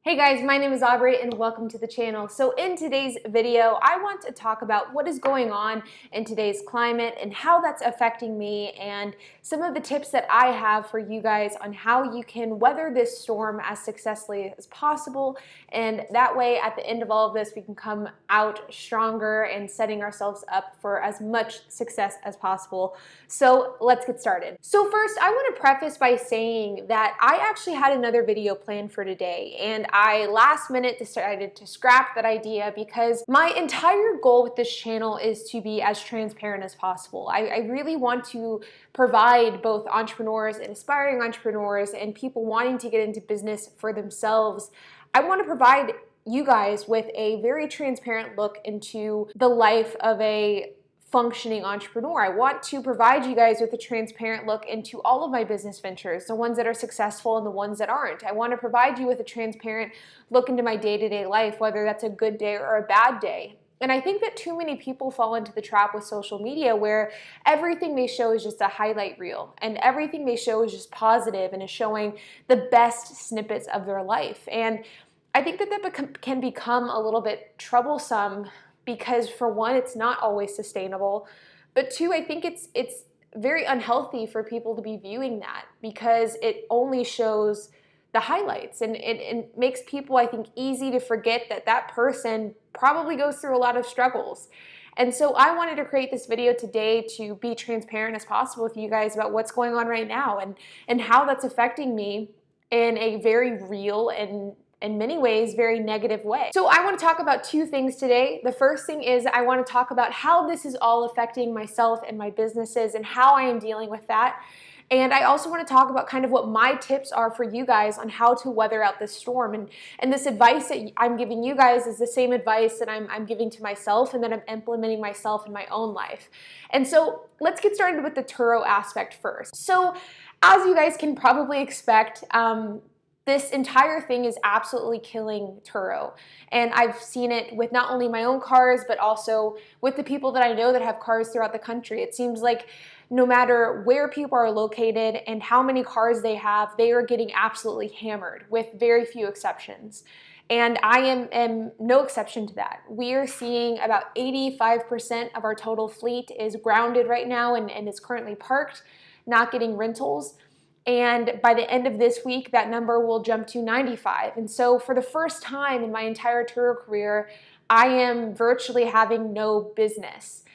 Hey guys, my name is Aubrey and welcome to the channel. So in today's video, I want to talk about what is going on in today's climate and how that's affecting me and some of the tips that I have for you guys on how you can weather this storm as successfully as possible. And that way, at the end of all of this, we can come out stronger and setting ourselves up for as much success as possible. So let's get started. So first, I want to preface by saying that I actually had another video planned for today, and I last minute decided to scrap that idea because my entire goal with this channel is to be as transparent as possible. I really want to provide both entrepreneurs and aspiring entrepreneurs and people wanting to get into business for themselves. I want to provide you guys with a very transparent look into the life of a functioning entrepreneur. I want to provide you guys with a transparent look into all of my business ventures, the ones that are successful and the ones that aren't. I want to provide you with a transparent look into my day-to-day life, whether that's a good day or a bad day. And I think that too many people fall into the trap with social media where everything they show is just a highlight reel and everything they show is just positive and is showing the best snippets of their life. And I think that can become a little bit troublesome because for one, it's not always sustainable, but two, I think it's very unhealthy for people to be viewing that because it only shows the highlights and it makes people, I think, easy to forget that that person probably goes through a lot of struggles. And so I wanted to create this video today to be transparent as possible with you guys about what's going on right now and how that's affecting me in a very real and in many ways, very negative way. So I want to talk about two things today. The first thing is I want to talk about how this is all affecting myself and my businesses and how I am dealing with that. And I also want to talk about kind of what my tips are for you guys on how to weather out this storm. And this advice that I'm giving you guys is the same advice that I'm giving to myself and that I'm implementing myself in my own life. And so let's get started with the Turo aspect first. So as you guys can probably expect, this entire thing is absolutely killing Turo. And I've seen it with not only my own cars, but also with the people that I know that have cars throughout the country. It seems like no matter where people are located and how many cars they have, they are getting absolutely hammered with very few exceptions. And I am no exception to that. We are seeing about 85% of our total fleet is grounded right now and is currently parked, not getting rentals. And by the end of this week, that number will jump to 95. And so for the first time in my entire Turo career, I am virtually having no business.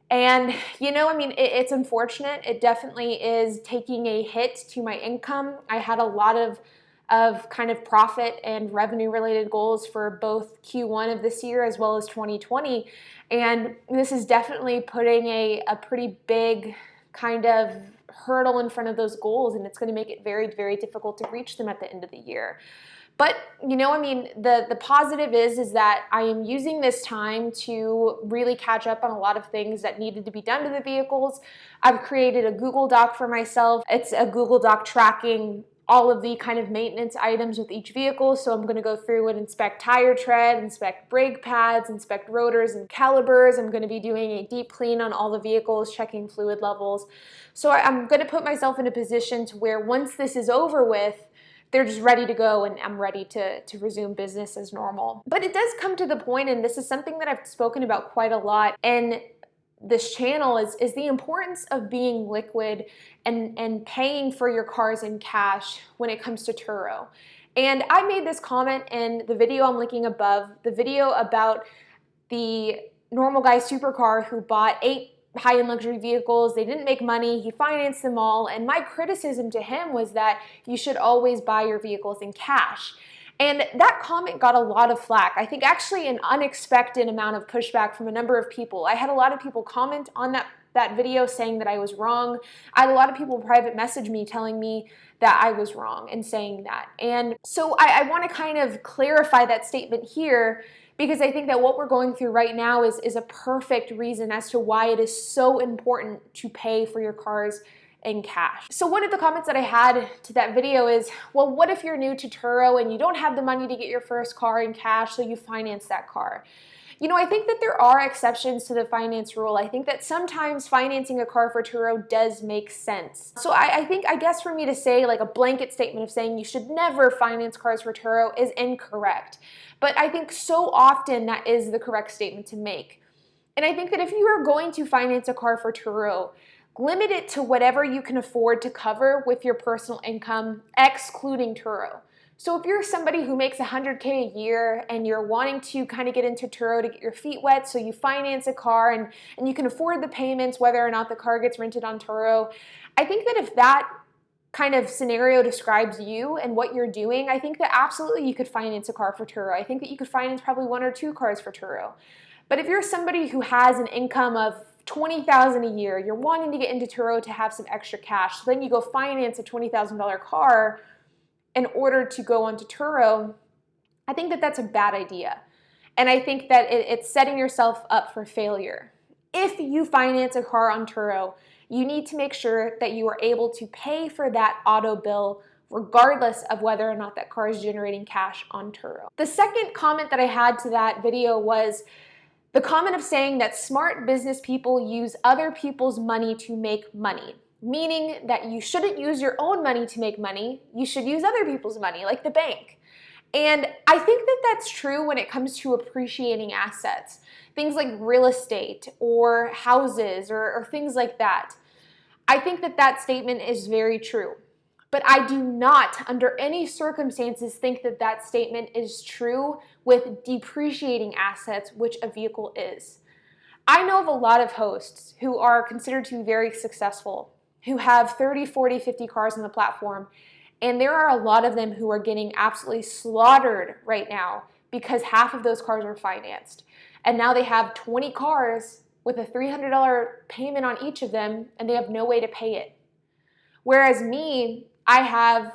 And, it's unfortunate. It definitely is taking a hit to my income. I had a lot of kind of profit and revenue related goals for both Q1 of this year as well as 2020. And this is definitely putting a pretty big kind of hurdle in front of those goals, and it's going to make it very, very difficult to reach them at the end of the year. But, the positive is that I am using this time to really catch up on a lot of things that needed to be done to the vehicles. I've created a Google Doc for myself. It's a Google Doc tracking all of the kind of maintenance items with each vehicle. So I'm going to go through and inspect tire tread, inspect brake pads, inspect rotors and calipers. I'm going to be doing a deep clean on all the vehicles, checking fluid levels. So I'm going to put myself in a position to where once this is over with, they're just ready to go and I'm ready to resume business as normal. But it does come to the point, and this is something that I've spoken about quite a lot, and this channel is the importance of being liquid and paying for your cars in cash when it comes to Turo. And I made this comment in the video I'm linking above, the video about the normal guy supercar who bought 8 high-end luxury vehicles. They didn't make money. He financed them all. And my criticism to him was that you should always buy your vehicles in cash. And that comment got a lot of flack. I think actually an unexpected amount of pushback from a number of people. I had a lot of people comment on that video saying that I was wrong. I had a lot of people private message me telling me that I was wrong and saying that. And so I want to kind of clarify that statement here, because I think that what we're going through right now is a perfect reason as to why it is so important to pay for your cars in cash. So one of the comments that I had to that video is, well, what if you're new to Turo and you don't have the money to get your first car in cash, so you finance that car? I think that there are exceptions to the finance rule. I think that sometimes financing a car for Turo does make sense. So I guess for me to say like a blanket statement of saying you should never finance cars for Turo is incorrect. But I think so often that is the correct statement to make. And I think that if you are going to finance a car for Turo, limit it to whatever you can afford to cover with your personal income, excluding Turo. So if you're somebody who makes $100K a year and you're wanting to kind of get into Turo to get your feet wet, so you finance a car and you can afford the payments whether or not the car gets rented on Turo, I think that if that kind of scenario describes you and what you're doing, I think that absolutely you could finance a car for Turo. I think that you could finance probably 1 or 2 cars for Turo. But if you're somebody who has an income of $20,000 a year, you're wanting to get into Turo to have some extra cash, so then you go finance a $20,000 car in order to go onto Turo, I think that that's a bad idea. And I think that it's setting yourself up for failure. If you finance a car on Turo, you need to make sure that you are able to pay for that auto bill regardless of whether or not that car is generating cash on Turo. The second comment that I had to that video was the comment of saying that smart business people use other people's money to make money. Meaning that you shouldn't use your own money to make money, you should use other people's money, like the bank. And I think that that's true when it comes to appreciating assets. Things like real estate or houses or things like that. I think that that statement is very true. But I do not, under any circumstances, think that that statement is true with depreciating assets, which a vehicle is. I know of a lot of hosts who are considered to be very successful, who have 30, 40, 50 cars on the platform, and there are a lot of them who are getting absolutely slaughtered right now because half of those cars are financed. And now they have 20 cars with a $300 payment on each of them, and they have no way to pay it. Whereas me, I have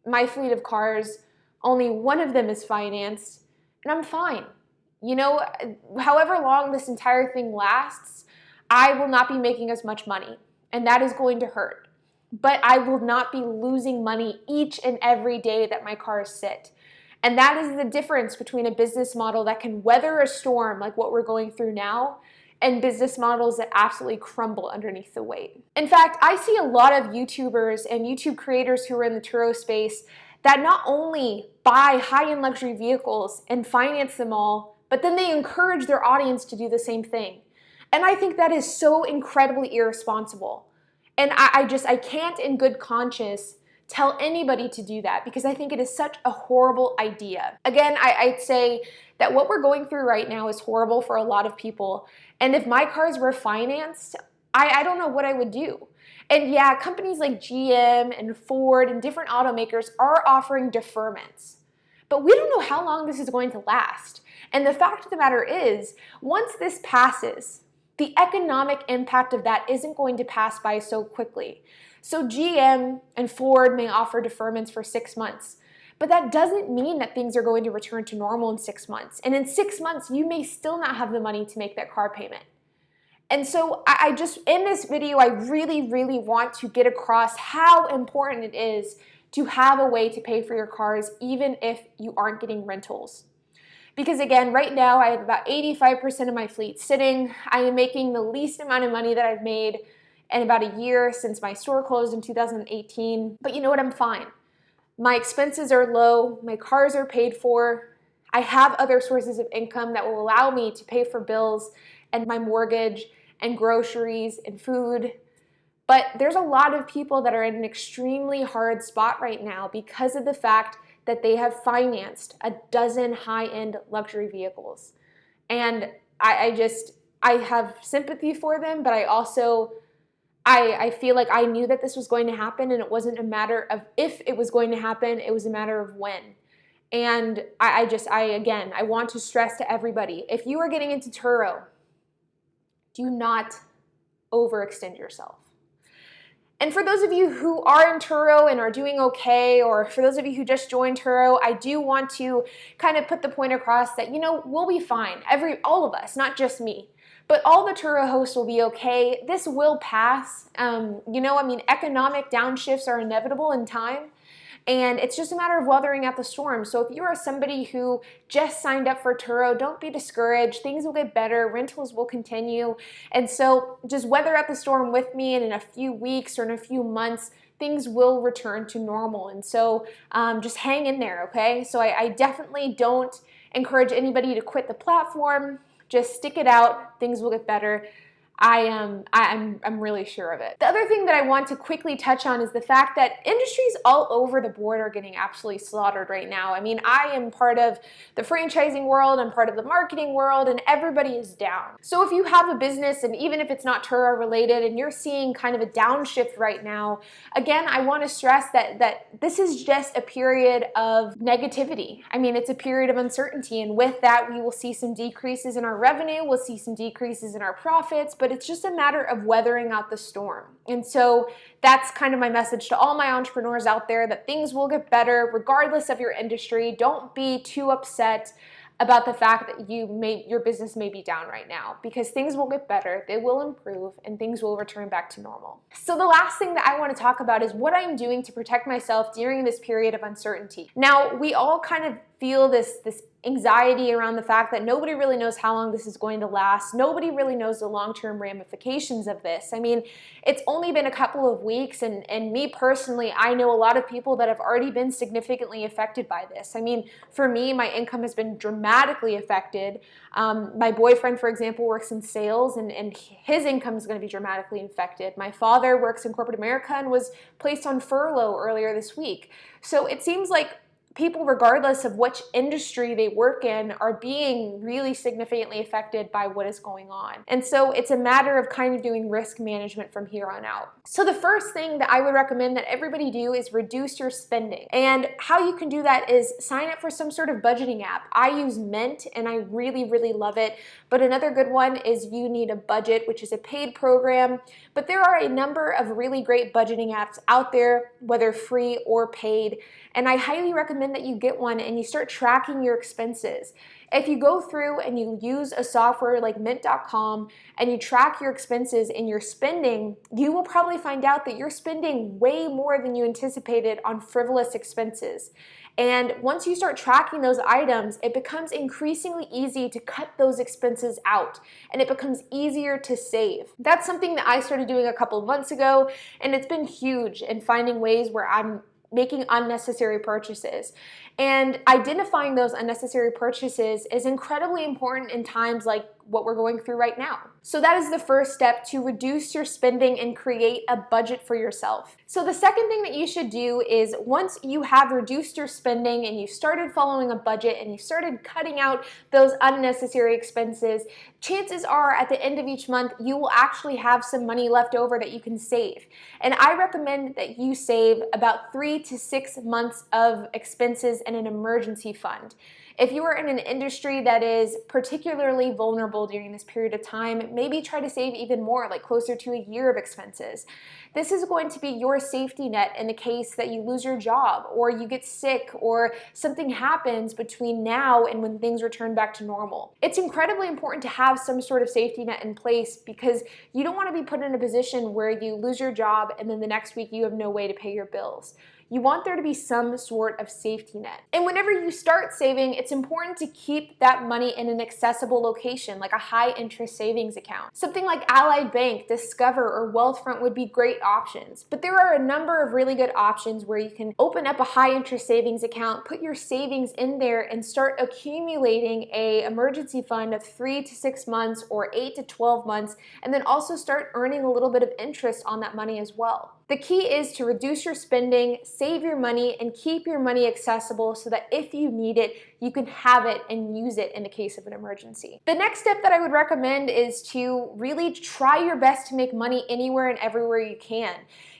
my fleet of cars, only one of them is financed, and I'm fine. However long this entire thing lasts, I will not be making as much money. And that is going to hurt. But I will not be losing money each and every day that my cars sit. And that is the difference between a business model that can weather a storm like what we're going through now and business models that absolutely crumble underneath the weight. In fact, I see a lot of YouTubers and YouTube creators who are in the Turo space that not only buy high-end luxury vehicles and finance them all, but then they encourage their audience to do the same thing. And I think that is so incredibly irresponsible. And I can't in good conscience tell anybody to do that because I think it is such a horrible idea. Again, I'd say that what we're going through right now is horrible for a lot of people. And if my cars were financed, I don't know what I would do. And yeah, companies like GM and Ford and different automakers are offering deferments. But we don't know how long this is going to last. And the fact of the matter is, once this passes, the economic impact of that isn't going to pass by so quickly. So GM and Ford may offer deferments for 6 months, but that doesn't mean that things are going to return to normal in 6 months. And in 6 months, you may still not have the money to make that car payment. And so in this video, I really, really want to get across how important it is to have a way to pay for your cars, even if you aren't getting rentals. Because again, right now I have about 85% of my fleet sitting. I am making the least amount of money that I've made in about a year since my store closed in 2018. But you know what? I'm fine. My expenses are low. My cars are paid for. I have other sources of income that will allow me to pay for bills and my mortgage and groceries and food. But there's a lot of people that are in an extremely hard spot right now because of the fact that they have financed a dozen high-end luxury vehicles. And I have sympathy for them, but I feel like I knew that this was going to happen, and it wasn't a matter of if it was going to happen, it was a matter of when. And I want to stress to everybody, if you are getting into Turo, do not overextend yourself. And for those of you who are in Turo and are doing okay, or for those of you who just joined Turo, I do want to kind of put the point across that, we'll be fine. All of us, not just me, but all the Turo hosts will be okay. This will pass. Economic downshifts are inevitable in time. And it's just a matter of weathering out the storm. So if you are somebody who just signed up for Turo, don't be discouraged. Things will get better. Rentals will continue. And so just weather out the storm with me, and in a few weeks or in a few months, things will return to normal. And so just hang in there, okay? So I definitely don't encourage anybody to quit the platform. Just stick it out. Things will get better. I'm really sure of it. The other thing that I want to quickly touch on is the fact that industries all over the board are getting absolutely slaughtered right now. I mean, I am part of the franchising world, I'm part of the marketing world, and everybody is down. So if you have a business, and even if it's not Turo related, and you're seeing kind of a downshift right now, again, I want to stress that this is just a period of negativity. I mean, it's a period of uncertainty, and with that, we will see some decreases in our revenue, we'll see some decreases in our profits, but it's just a matter of weathering out the storm. And so that's kind of my message to all my entrepreneurs out there, that things will get better regardless of your industry. Don't be too upset about the fact that your business may be down right now, because things will get better, they will improve, and things will return back to normal. So the last thing that I want to talk about is what I'm doing to protect myself during this period of uncertainty. Now, we all kind of feel this anxiety around the fact that nobody really knows how long this is going to last. Nobody really knows the long-term ramifications of this. I mean, it's only been a couple of weeks, and me personally, I know a lot of people that have already been significantly affected by this. I mean, for me, my income has been dramatically affected. My boyfriend, for example, works in sales, and his income is going to be dramatically affected. My father works in corporate America and was placed on furlough earlier this week. So it seems like people, regardless of which industry they work in, are being really significantly affected by what is going on. And so it's a matter of kind of doing risk management from here on out. So the first thing that I would recommend that everybody do is reduce your spending. And how you can do that is sign up for some sort of budgeting app. I use Mint, and I really, really love it. But another good one is You Need a Budget, which is a paid program. But there are a number of really great budgeting apps out there, whether free or paid. And I highly recommend that you get one and you start tracking your expenses. If you go through and you use a software like mint.com and you track your expenses and your spending, you will probably find out that you're spending way more than you anticipated on frivolous expenses. And once you start tracking those items, it becomes increasingly easy to cut those expenses out, and it becomes easier to save. That's something that I started doing a couple of months ago, and it's been huge in finding ways where I'm making unnecessary purchases. And identifying those unnecessary purchases is incredibly important in times like what we're going through right now. So that is the first step, to reduce your spending and create a budget for yourself. So the second thing that you should do is, once you have reduced your spending and you started following a budget and you started cutting out those unnecessary expenses, chances are at the end of each month you will actually have some money left over that you can save. And I recommend that you save about 3 to 6 months of expenses in an emergency fund. If you are in an industry that is particularly vulnerable during this period of time, maybe try to save even more, like closer to a year of expenses. This is going to be your safety net in the case that you lose your job, or you get sick, or something happens between now and when things return back to normal. It's incredibly important to have some sort of safety net in place, because you don't want to be put in a position where you lose your job and then the next week you have no way to pay your bills. You want there to be some sort of safety net. And whenever you start saving, it's important to keep that money in an accessible location, like a high interest savings account. Something like Allied Bank, Discover, or Wealthfront would be great options. But there are a number of really good options where you can open up a high interest savings account, put your savings in there, and start accumulating an emergency fund of 3 to 6 months or 8 to 12 months, and then also start earning a little bit of interest on that money as well. The key is to reduce your spending, save your money, and keep your money accessible so that if you need it, you can have it and use it in the case of an emergency. The next step that I would recommend is to really try your best to make money anywhere and everywhere you can.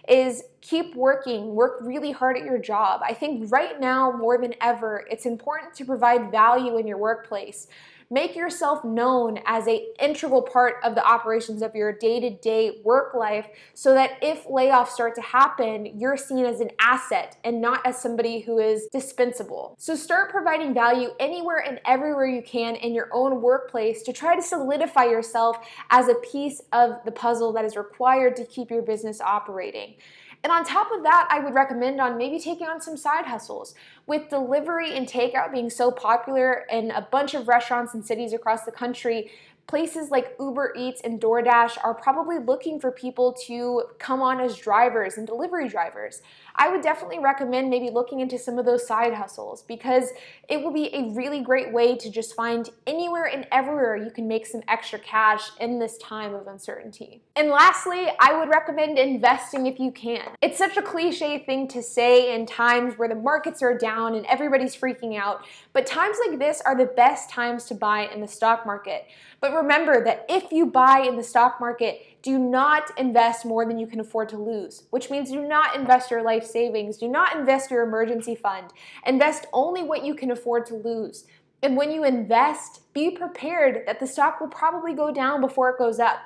Is keep working, work really hard at your job. I think right now more than ever, it's important to provide value in your workplace. Make yourself known as an integral part of the operations of your day-to-day work life, so that if layoffs start to happen, you're seen as an asset and not as somebody who is dispensable. So start providing value anywhere and everywhere you can in your own workplace to try to solidify yourself as a piece of the puzzle that is required to keep your business operating. And on top of that, I would recommend on maybe taking on some side hustles. With delivery and takeout being so popular in a bunch of restaurants and cities across the country, places like Uber Eats and DoorDash are probably looking for people to come on as drivers and delivery drivers. I would definitely recommend maybe looking into some of those side hustles because it will be a really great way to just find anywhere and everywhere you can make some extra cash in this time of uncertainty. And lastly, I would recommend investing if you can. It's such a cliche thing to say in times where the markets are down and everybody's freaking out, but times like this are the best times to buy in the stock market. But remember that if you buy in the stock market, do not invest more than you can afford to lose, which means do not invest your life savings, do not invest your emergency fund. Invest only what you can afford to lose. And when you invest, be prepared that the stock will probably go down before it goes up.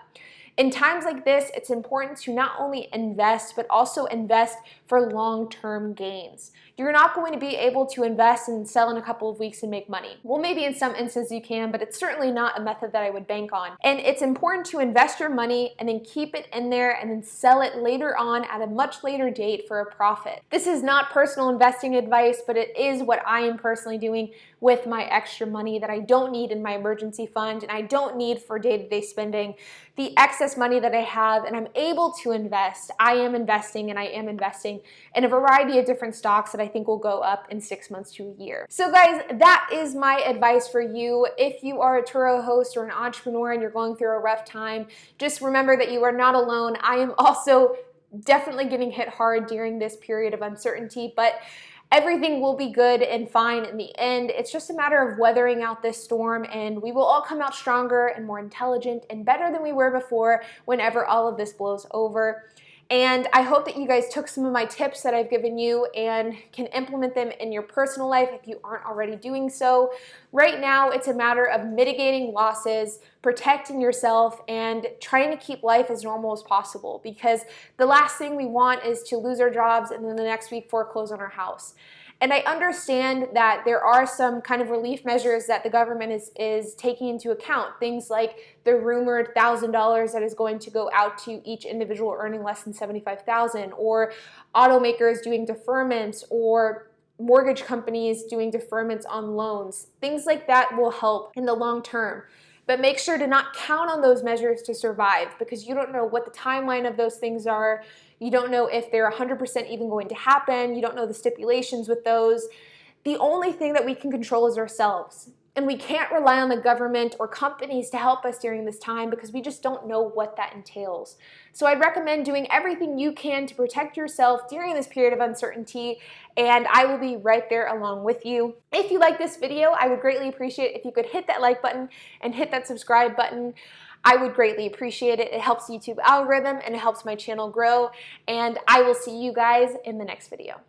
In times like this, it's important to not only invest, but also invest for long-term gains. You're not going to be able to invest and sell in a couple of weeks and make money. Well, maybe in some instances you can, but it's certainly not a method that I would bank on. And it's important to invest your money and then keep it in there and then sell it later on at a much later date for a profit. This is not personal investing advice, but it is what I am personally doing with my extra money that I don't need in my emergency fund and I don't need for day-to-day spending. The excess money that I have and I'm able to invest, I am investing in a variety of different stocks that I think will go up in 6 months to a year. So guys, that is my advice for you. If you are a Turo host or an entrepreneur and you're going through a rough time, just remember that you are not alone. I am also definitely getting hit hard during this period of uncertainty, but everything will be good and fine in the end. It's just a matter of weathering out this storm and we will all come out stronger and more intelligent and better than we were before whenever all of this blows over. And I hope that you guys took some of my tips that I've given you and can implement them in your personal life if you aren't already doing so. Right now, it's a matter of mitigating losses, protecting yourself, and trying to keep life as normal as possible because the last thing we want is to lose our jobs and then the next week foreclose on our house. And I understand that there are some kind of relief measures that the government is taking into account. Things like the rumored $1,000 that is going to go out to each individual earning less than $75,000, or automakers doing deferments, or mortgage companies doing deferments on loans. Things like that will help in the long term. But make sure to not count on those measures to survive because you don't know what the timeline of those things are. You don't know if they're 100% even going to happen. You don't know the stipulations with those. The only thing that we can control is ourselves. And we can't rely on the government or companies to help us during this time because we just don't know what that entails. So I'd recommend doing everything you can to protect yourself during this period of uncertainty, and I will be right there along with you. If you like this video, I would greatly appreciate it if you could hit that like button and hit that subscribe button. I would greatly appreciate it. It helps the YouTube algorithm and it helps my channel grow, and I will see you guys in the next video.